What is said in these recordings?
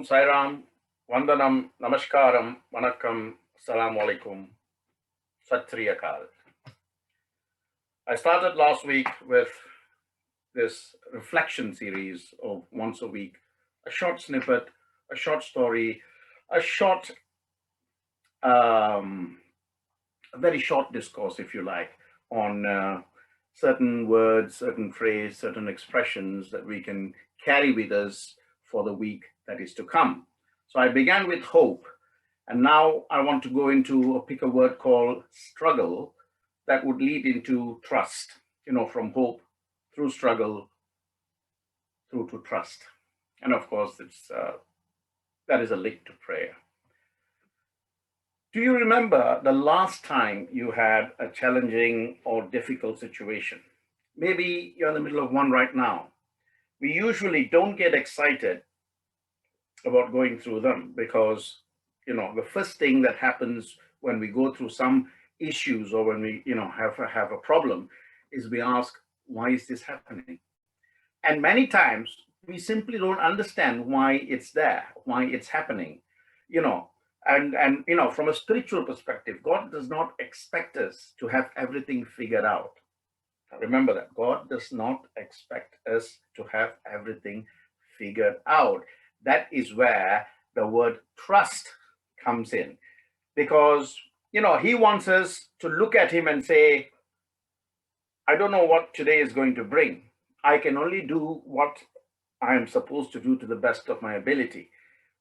Om, Sai Ram, Vandanam, Namaskaram, Vanakkam, Assalamu Alaikum, Sat Sri Akal. I started last week with this reflection series of once a week, a short snippet, a short story, a short, um, a very short discourse, if you like, on certain words, certain phrase, certain expressions that we can carry with us for the week that is to come. So I began with hope, and now I want to go into pick a word called struggle that would lead into trust, from hope through struggle through to trust. And of course, that is a link to prayer. Do you remember the last time you had a challenging or difficult situation? Maybe you're in the middle of one right now. We usually don't get excited about going through them because, the first thing that happens when we go through some issues or when we, have a problem is we ask, why is this happening? And many times we simply don't understand why it's there, why it's happening, and from a spiritual perspective, God does not expect us to have everything figured out. Remember that God does not expect us to have everything figured out. That is where the word trust comes in, because he wants us to look at him and say, I don't know what today is going to bring. I can only do what I am supposed to do to the best of my ability,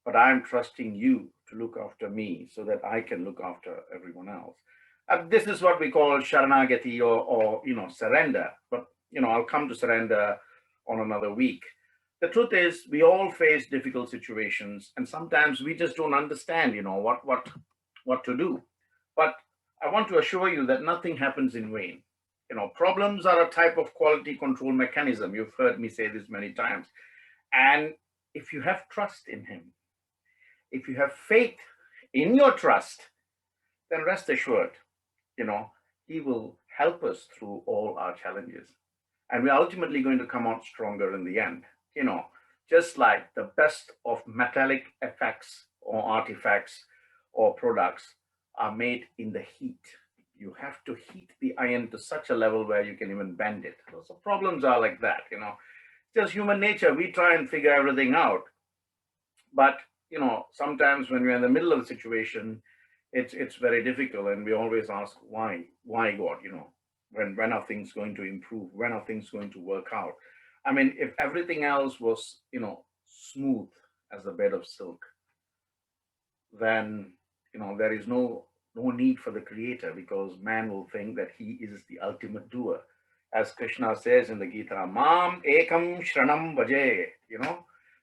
but I am trusting you to look after me so that I can look after everyone else. This is what we call sharanagati or surrender. But I'll come to surrender on another week. The truth is, we all face difficult situations, and sometimes we just don't understand, what to do. But I want to assure you that nothing happens in vain. Problems are a type of quality control mechanism. You've heard me say this many times. And if you have trust in him, if you have faith in your trust, then rest assured, he will help us through all our challenges. And we're ultimately going to come out stronger in the end. Just like the best of metallic effects or artifacts or products are made in the heat. You have to heat the iron to such a level where you can even bend it. So problems are like that, just human nature. We try and figure everything out. But, sometimes when we're in the middle of the situation, it's very difficult. And we always ask, why God, when are things going to improve? When are things going to work out? I mean, if everything else was, smooth as a bed of silk, then, there is no need for the creator, because man will think that he is the ultimate doer. As Krishna says in the Gita, Mam ekam shranam vaje,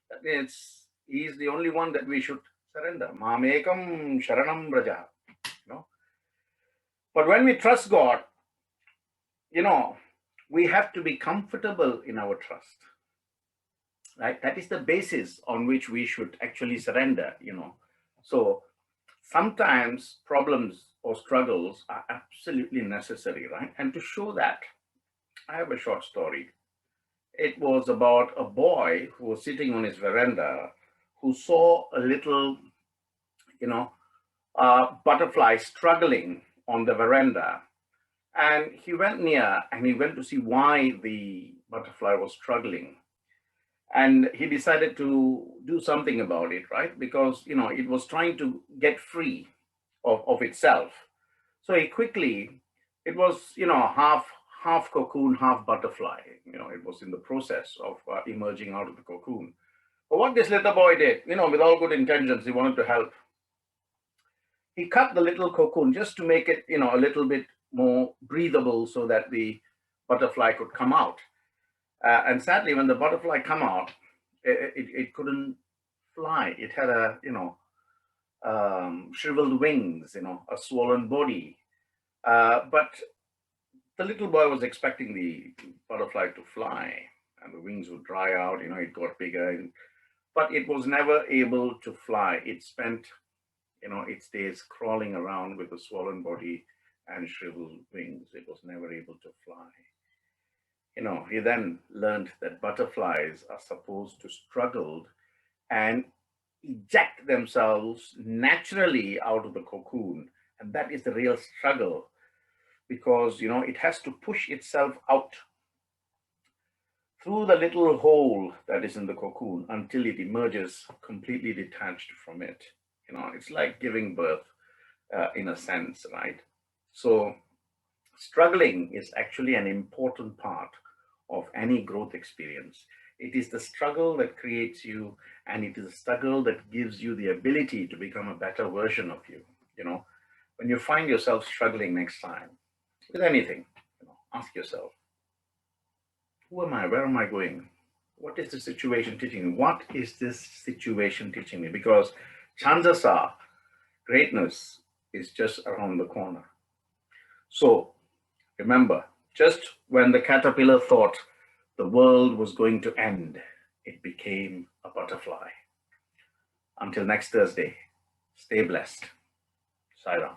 that means he is the only one that we should surrender. Mam ekam sharanam vraja, But when we trust God, we have to be comfortable in our trust, right? That is the basis on which we should actually surrender, So sometimes problems or struggles are absolutely necessary, right? And to show that, I have a short story. It was about a boy who was sitting on his veranda who saw a little, butterfly struggling on the veranda. And he went near and he went to see why the butterfly was struggling. And he decided to do something about it, right? Because, it was trying to get free of itself. So it was, half cocoon, half butterfly. It was in the process of emerging out of the cocoon. But what this little boy did, with all good intentions, he wanted to help. He cut the little cocoon just to make it, a little bit more breathable so that the butterfly could come out. And sadly, when the butterfly come out, it couldn't fly. It had a, shriveled wings, a swollen body. But the little boy was expecting the butterfly to fly and the wings would dry out, it got bigger, but it was never able to fly. It spent, its days crawling around with a swollen body and shriveled wings. It was never able to fly. He then learned that butterflies are supposed to struggle and eject themselves naturally out of the cocoon. And that is the real struggle, because it has to push itself out through the little hole that is in the cocoon until it emerges completely detached from it. It's like giving birth, in a sense, right? So struggling is actually an important part of any growth experience. It is the struggle that creates you, and it is the struggle that gives you the ability to become a better version of you. When you find yourself struggling next time with anything, ask yourself, who am I? Where am I going? What is the situation teaching me? What is this situation teaching me? Because chances are greatness is just around the corner. So remember, just when the caterpillar thought the world was going to end, it became a butterfly. Until next Thursday, stay blessed. Sai Ram.